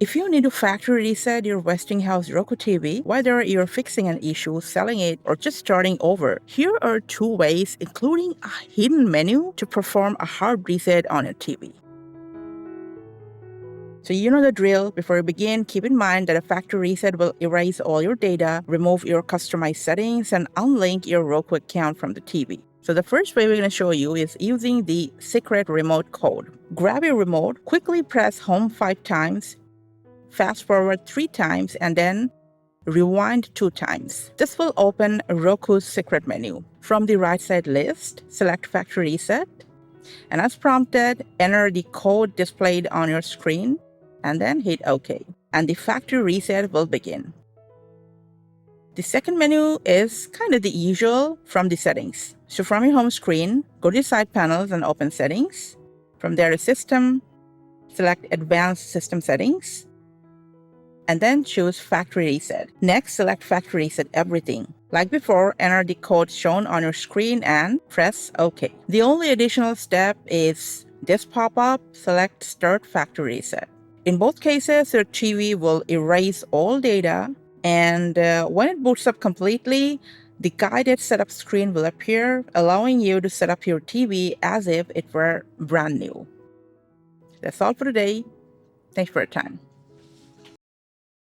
If you need to factory reset your Westinghouse Roku TV, whether you're fixing an issue, selling it, or just starting over, here are 2 ways, including a hidden menu, to perform a hard reset on your TV. So you know the drill. Before you begin, keep in mind that a factory reset will erase all your data, remove your customized settings, and unlink your Roku account from the TV. So the first way we're going to show you is using the secret remote code. Grab your remote, quickly press home 5 times, fast forward 3 times, and then rewind 2 times. This will open Roku's secret menu. From the right side list, select Factory Reset, and as prompted, enter the code displayed on your screen, and then hit OK. And the factory reset will begin. The second menu is kind of the usual from the settings. So from your home screen, go to the side panels and open Settings. From there to System, select Advanced System Settings, and then choose Factory Reset. Next, select Factory Reset Everything. Like before, enter the code shown on your screen and press OK. The only additional step is this pop-up, select Start Factory Reset. In both cases, your TV will erase all data, and when it boots up completely, the guided setup screen will appear, allowing you to set up your TV as if it were brand new. That's all for today. Thanks for your time.